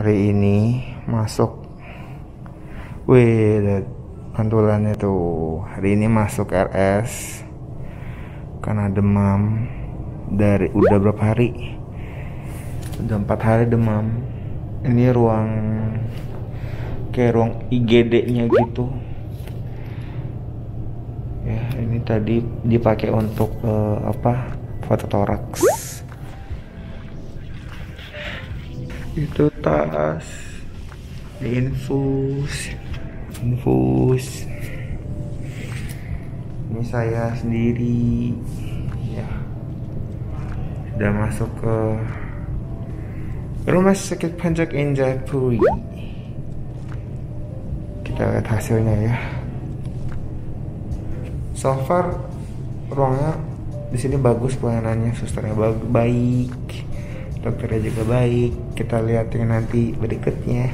hari ini masuk. Wih, pantulannya tuh. Hari ini masuk RS karena demam. Udah berapa hari? Udah 4 hari demam. Ini kayak ruang IGD-nya gitu. Ya, ini tadi dipakai untuk fototoraks. Itu tas infus. Ini saya sendiri ya, sudah masuk ke Rumah Sakit Panjak Indrapuri. Kita lihat hasilnya ya. So far ruangnya di sini bagus, pelayanannya, susternya baik, dokternya juga baik. Kita lihat nanti berikutnya.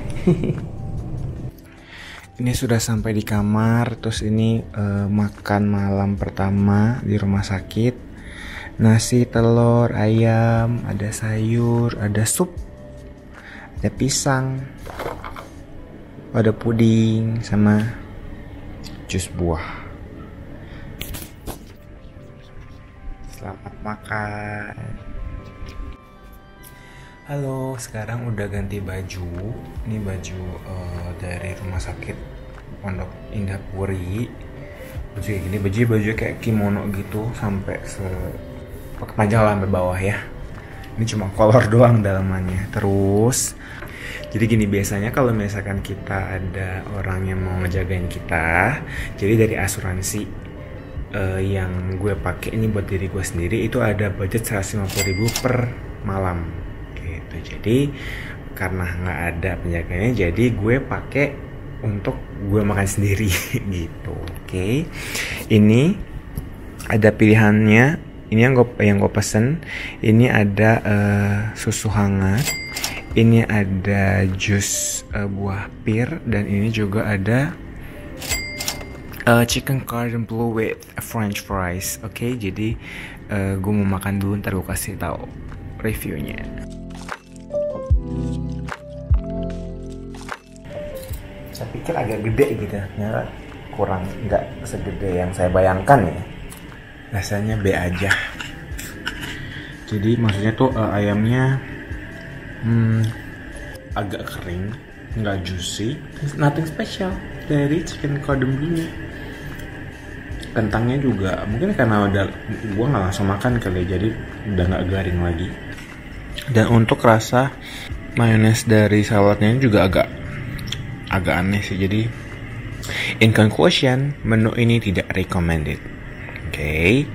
Ini sudah sampai di kamar. Terus ini makan malam pertama di rumah sakit. Nasi, telur, ayam, ada sayur, ada sup, ada pisang, ada puding, sama jus buah. Selamat makan. Halo, sekarang udah ganti baju. Ini baju dari rumah sakit Pondok Indah Puri. Baju kayak gini, baju kayak kimono gitu sampai panjang sampai bawah ya. Ini cuma kolor doang dalamannya. Terus jadi gini, biasanya kalau misalkan kita ada orang yang mau ngejagain kita, jadi dari asuransi yang gue pakai ini buat diri gue sendiri, itu ada budget 150.000 per malam gitu. Jadi karena nggak ada penjaganya, jadi gue pakai untuk gue makan sendiri gitu. Oke. Ini ada pilihannya. Ini yang gue pesen. Ini ada susu hangat. Ini ada jus buah pir, dan ini juga ada chicken cordon bleu with french fries. Oke, jadi gue mau makan dulu, ntar gue kasih tahu reviewnya. Saya pikir agak gede gitu, ternyata kurang, nggak segede yang saya bayangkan ya. Rasanya B aja. Jadi maksudnya tuh ayamnya agak kering, nggak juicy, nothing special dari chicken cordon bleu-nya. Kentangnya juga mungkin karena gue nggak langsung makan kali, jadi udah nggak garing lagi. Dan untuk rasa mayones dari saladnya juga agak aneh sih. Jadi in conclusion, menu ini tidak recommended. Oke.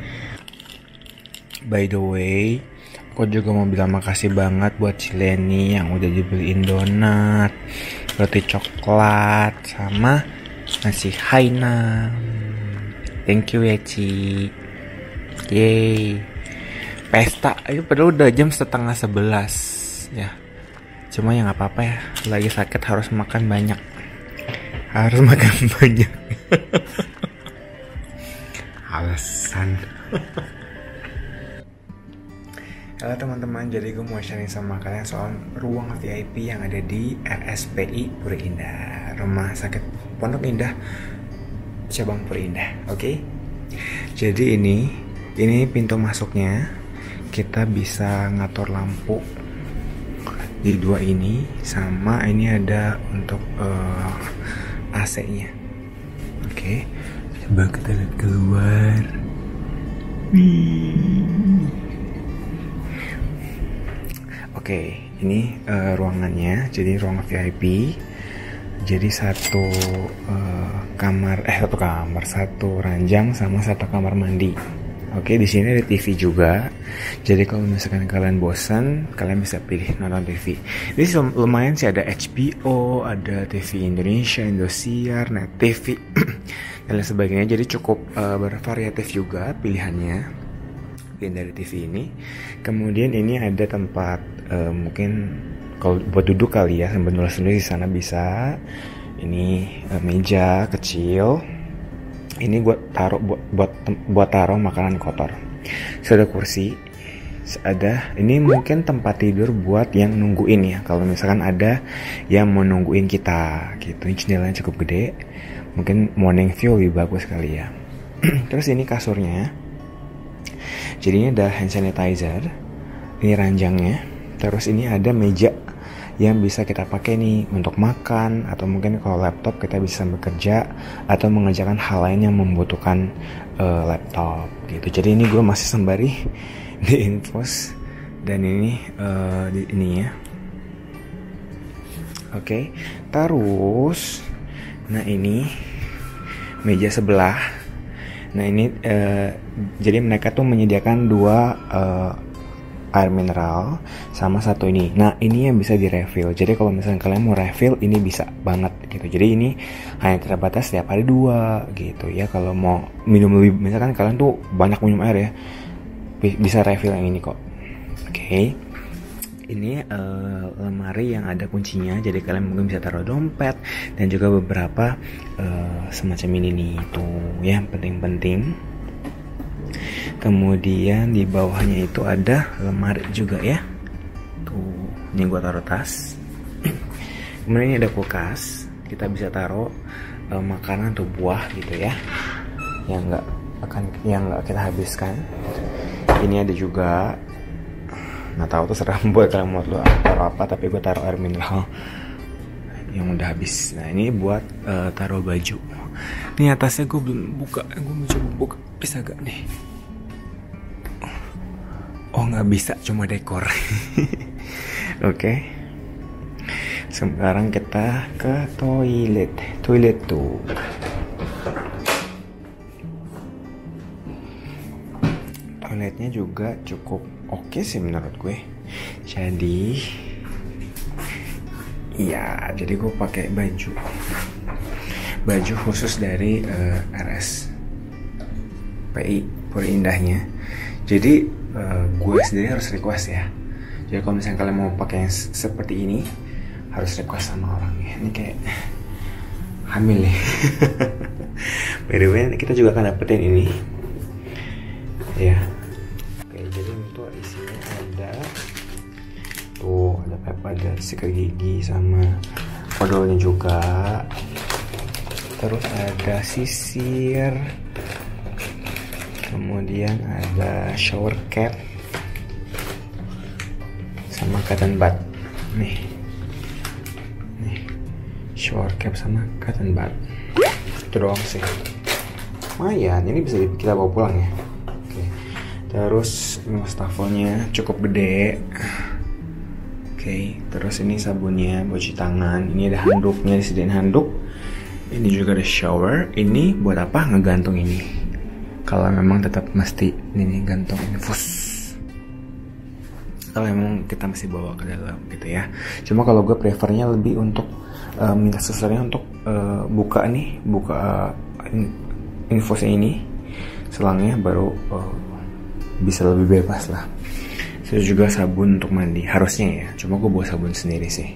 By the way, aku juga mau bilang makasih banget buat Cileni yang udah dibeliin donat, roti coklat, sama nasi Hainang. Thank you ya Ci. Yeay. Pesta itu padahal udah jam 10:30 ya. Cuma ya gak apa-apa ya, lagi sakit harus makan banyak. Alasan. Halo teman-teman, jadi gue mau sharing sama kalian soal ruang VIP yang ada di RSPI Puri Indah, Rumah Sakit Pondok Indah cabang Puri Indah. Oke. Jadi ini pintu masuknya. Kita bisa ngatur lampu di dua ini, sama ini ada untuk AC-nya. Oke. Coba kita lihat keluar. Oke, ini ruangannya. Jadi ruang VIP. Jadi satu ranjang sama satu kamar mandi. Oke, di sini ada TV juga. Jadi kalau misalkan kalian bosan, kalian bisa pilih nonton TV. Ini lumayan sih, ada HBO, ada TV Indonesia, Indosiar, Net TV dan lain sebagainya. Jadi cukup bervariatif juga pilihannya dari TV ini. Kemudian ini ada tempat mungkin kalau buat duduk kali ya, sambil nulis di sana bisa. Ini meja kecil. Ini buat taruh makanan kotor. Sudah kursi ini mungkin tempat tidur buat yang nungguin ya. Kalau misalkan ada yang mau nungguin kita gitu. Ini jendelanya cukup gede. Mungkin morning view lebih bagus kali ya. Terus ini kasurnya. Jadi ini ada hand sanitizer. Ini ranjangnya. Terus ini ada meja yang bisa kita pakai nih untuk makan, atau mungkin kalau laptop kita bisa bekerja atau mengerjakan hal lain yang membutuhkan laptop gitu. Jadi ini gue masih sembari di infus, dan ini ini ya. Oke. Terus nah ini meja sebelah. Nah ini jadi mereka tuh menyediakan 2 air mineral sama 1 ini. Nah ini yang bisa direfill. Jadi kalau misalnya kalian mau refill, ini bisa banget gitu. Jadi ini hanya terbatas setiap hari 2 gitu ya. Kalau mau minum lebih, misalkan kalian tuh banyak minum air ya, bisa refill yang ini kok. Oke. Ini lemari yang ada kuncinya. Jadi kalian mungkin bisa taruh dompet dan juga beberapa semacam ini nih tuh yang penting-penting. Kemudian di bawahnya itu ada lemari juga ya. Tuh, ini gua taruh tas. Kemudian ini ada kulkas. Kita bisa taruh makanan atau buah gitu ya. Yang nggak kita habiskan. Ini ada juga. Nggak tahu tuh serah buat kalian mau taruh apa, tapi gue taruh air mineral yang udah habis. Nah ini buat taruh baju. Ini atasnya gue belum buka. Gue mau coba buka. Bisa gak nih? Oh nggak bisa, cuma dekor. Oke. Sekarang kita ke toilet. Toilet tuh. Toiletnya juga cukup oke sih menurut gue. Jadi, iya, jadi gue pakai baju khusus dari RSPI Puri Indahnya. Jadi gue sendiri harus request ya. Jadi kalau misalnya kalian mau pakai yang seperti ini, harus request sama orangnya. Ini kayak hamil ya. By the way, kita juga akan dapetin ini ya. Oke, jadi untuk isinya ada tuh, ada sikat gigi sama odolnya juga. Terus ada sisir. Kemudian ada shower cap sama cotton bud. Nih shower cap sama cotton bud. Itu doang sih. Lumayan, ini bisa kita bawa pulang ya. Oke. Terus wastafelnya cukup gede. Oke. Terus ini sabunnya buat cuci tangan. Ini ada handuknya, disediain handuk. Ini juga ada shower. Ini buat apa? Ngegantung ini. Kalau memang tetap mesti ini gantung infus. Kalau memang kita masih bawa ke dalam gitu ya. Cuma kalau gue prefernya lebih untuk minta sesuatu untuk buka infusnya ini, selangnya baru bisa lebih bebas lah. Terus juga sabun untuk mandi harusnya ya. Cuma gue bawa sabun sendiri sih.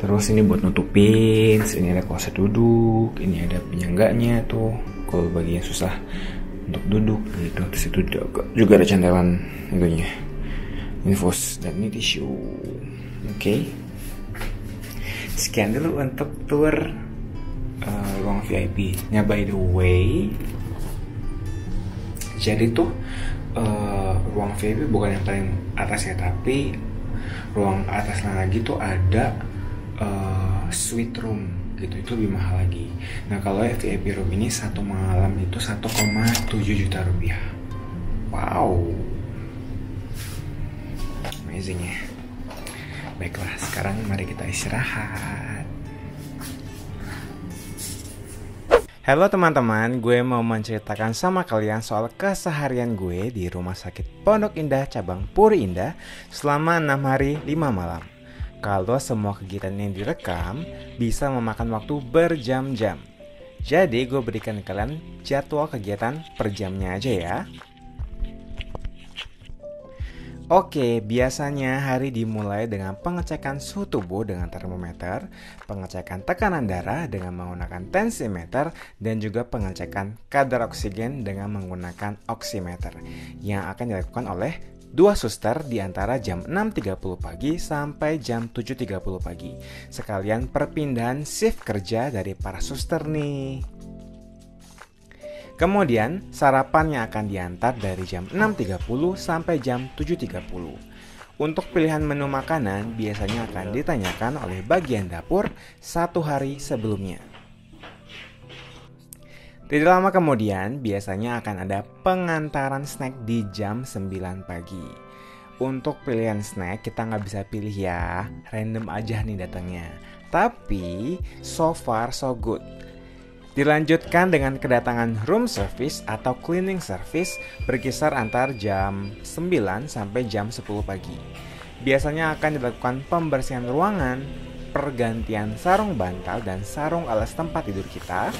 Terus ini buat nutupin. Ini ada kloset duduk. Ini ada penyangganya tuh. Kalau bagi yang susah untuk duduk gitu. Terus itu juga ada cantelan itunya, infus, dan ini tisu. Oke. Sekian dulu untuk tour ruang VIP nya. By the way, jadi tuh ruang VIP bukan yang paling atas ya, tapi ruang atas lagi tuh ada suite room gitu, itu lebih mahal lagi. Nah kalau VIP room ini 1 malam itu 1,7 juta rupiah. Wow, amazing ya. Baiklah, sekarang mari kita istirahat. Halo teman-teman, gue mau menceritakan sama kalian soal keseharian gue di Rumah Sakit Pondok Indah Cabang Puri Indah selama 6 hari 5 malam. Kalau semua kegiatan yang direkam bisa memakan waktu berjam-jam. Jadi gue berikan kalian jadwal kegiatan per jamnya aja ya. Oke, biasanya hari dimulai dengan pengecekan suhu tubuh dengan termometer, pengecekan tekanan darah dengan menggunakan tensimeter, dan juga pengecekan kadar oksigen dengan menggunakan oximeter yang akan dilakukan oleh 2 suster di antara jam 6.30 pagi sampai jam 7.30 pagi. Sekalian perpindahan shift kerja dari para suster nih. Kemudian sarapannya akan diantar dari jam 6.30 sampai jam 7.30. Untuk pilihan menu makanan biasanya akan ditanyakan oleh bagian dapur 1 hari sebelumnya. Tidak lama kemudian, biasanya akan ada pengantaran snack di jam 9 pagi. Untuk pilihan snack kita nggak bisa pilih ya, random aja nih datangnya. Tapi, so far so good. Dilanjutkan dengan kedatangan room service atau cleaning service berkisar antar jam 9 sampai jam 10 pagi. Biasanya akan dilakukan pembersihan ruangan, pergantian sarung bantal dan sarung alas tempat tidur kita,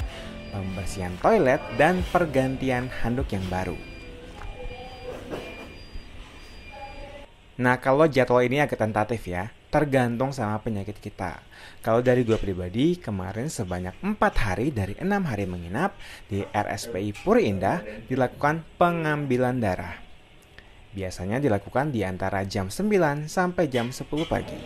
pembersihan toilet, dan pergantian handuk yang baru. Nah, kalau jadwal ini agak tentatif ya, tergantung sama penyakit kita. Kalau dari gue pribadi, kemarin sebanyak 4 hari dari 6 hari menginap di RSPI Puri Indah dilakukan pengambilan darah. Biasanya dilakukan di antara jam 9 sampai jam 10 pagi.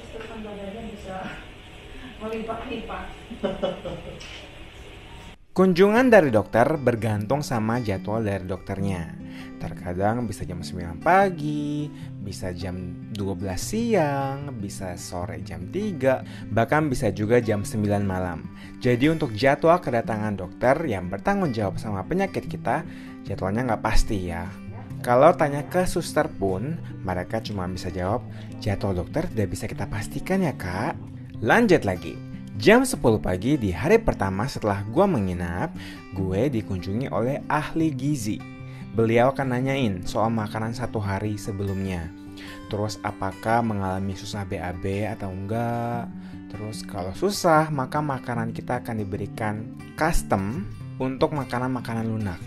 Kunjungan dari dokter bergantung sama jadwal dari dokternya. Terkadang bisa jam 9 pagi, bisa jam 12 siang, bisa sore jam 3, bahkan bisa juga jam 9 malam. Jadi untuk jadwal kedatangan dokter yang bertanggung jawab sama penyakit kita, jadwalnya nggak pasti ya. Kalau tanya ke suster pun, mereka cuma bisa jawab, jadwal dokter tidak bisa kita pastikan ya kak. Lanjut lagi. Jam 10 pagi di hari pertama setelah gue menginap, gue dikunjungi oleh ahli gizi. Beliau akan nanyain soal makanan 1 hari sebelumnya. Terus apakah mengalami susah BAB atau enggak. Terus kalau susah, maka makanan kita akan diberikan custom untuk makanan-makanan lunak.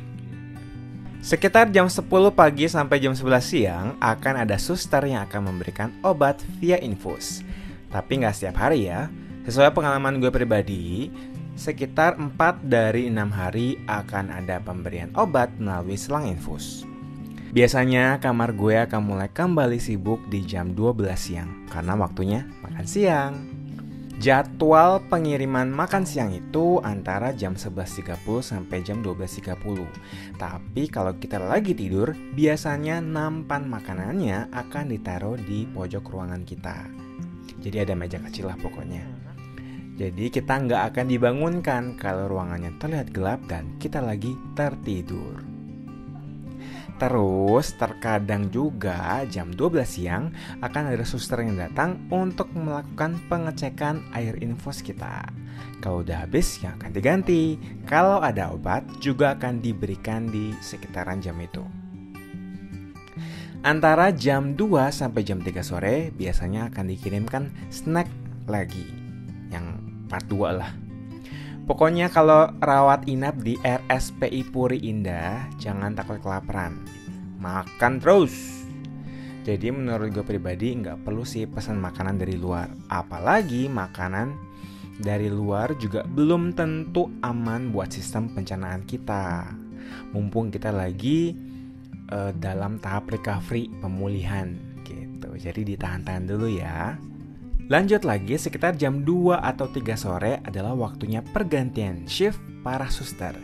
Sekitar jam 10 pagi sampai jam 11 siang akan ada suster yang akan memberikan obat via infus. Tapi nggak setiap hari ya. Sesuai pengalaman gue pribadi, sekitar 4 dari 6 hari akan ada pemberian obat melalui selang infus. Biasanya kamar gue akan mulai kembali sibuk di jam 12 siang karena waktunya makan siang. Jadwal pengiriman makan siang itu antara jam 11.30 sampai jam 12.30. Tapi kalau kita lagi tidur, biasanya nampan makanannya akan ditaruh di pojok ruangan kita. Jadi ada meja kecil lah pokoknya. Jadi kita nggak akan dibangunkan kalau ruangannya terlihat gelap dan kita lagi tertidur. Terus terkadang juga jam 12 siang akan ada suster yang datang untuk melakukan pengecekan air infus kita. Kalau udah habis ya akan diganti. Kalau ada obat juga akan diberikan di sekitaran jam itu. Antara jam 2 sampai jam 3 sore biasanya akan dikirimkan snack lagi. Yang part 2 lah. Pokoknya kalau rawat inap di RSPI Puri Indah, jangan takut kelaparan. Makan terus. Jadi menurut gue pribadi nggak perlu sih pesan makanan dari luar. Apalagi makanan dari luar juga belum tentu aman buat sistem pencernaan kita. Mumpung kita lagi dalam tahap recovery, pemulihan gitu. Jadi ditahan-tahan dulu ya. Lanjut lagi, sekitar jam 2 atau 3 sore adalah waktunya pergantian shift para suster.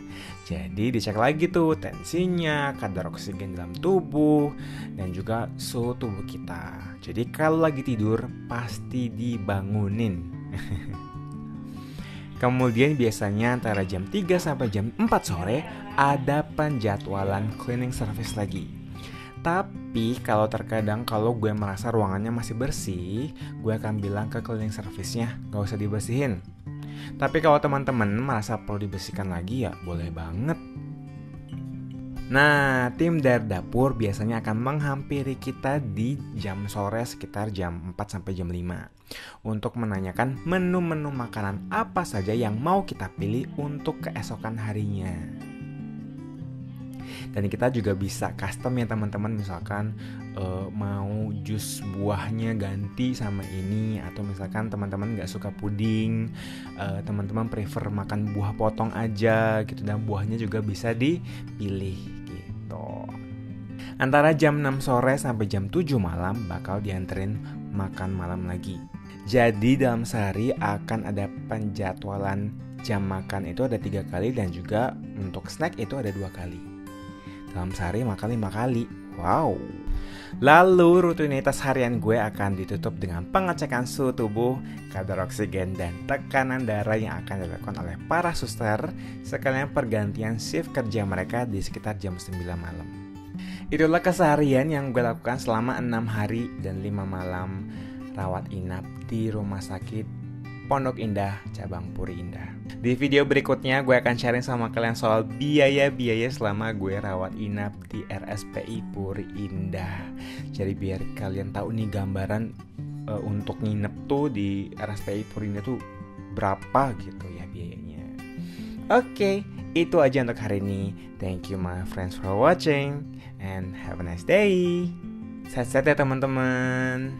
Jadi dicek lagi tuh tensinya, kadar oksigen dalam tubuh, dan juga suhu tubuh kita. Jadi kalau lagi tidur, pasti dibangunin. Kemudian biasanya antara jam 3 sampai jam 4 sore ada penjadwalan cleaning service lagi. Tapi kalau terkadang kalau gue merasa ruangannya masih bersih, gue akan bilang ke cleaning service-nya gak usah dibersihin. Tapi kalau teman-teman merasa perlu dibersihkan lagi ya boleh banget. Nah, tim dari dapur biasanya akan menghampiri kita di jam sore sekitar jam 4 sampai jam 5 untuk menanyakan menu-menu makanan apa saja yang mau kita pilih untuk keesokan harinya. Dan kita juga bisa custom ya teman-teman, misalkan mau jus buahnya ganti sama ini, atau misalkan teman-teman gak suka puding, teman-teman prefer makan buah potong aja gitu, dan buahnya juga bisa dipilih gitu. Antara jam 6 sore sampai jam 7 malam bakal dianterin makan malam lagi. Jadi dalam sehari akan ada penjadwalan jam makan itu ada 3 kali dan juga untuk snack itu ada 2 kali. Dalam sehari makan 5 kali. Wow. Lalu rutinitas harian gue akan ditutup dengan pengecekan suhu tubuh, kadar oksigen, dan tekanan darah yang akan dilakukan oleh para suster sekalian pergantian shift kerja mereka di sekitar jam 9 malam. Itulah keseharian yang gue lakukan selama 6 hari dan 5 malam rawat inap di Rumah Sakit Pondok Indah Cabang Puri Indah. Di video berikutnya gue akan sharing sama kalian soal biaya-biaya selama gue rawat inap di RSPI Puri Indah. Jadi biar kalian tahu nih gambaran untuk nginep tuh di RSPI Puri Indah tuh berapa gitu ya biayanya. Oke, itu aja untuk hari ini. Thank you my friends for watching and have a nice day. Sehat-sehat ya teman-teman.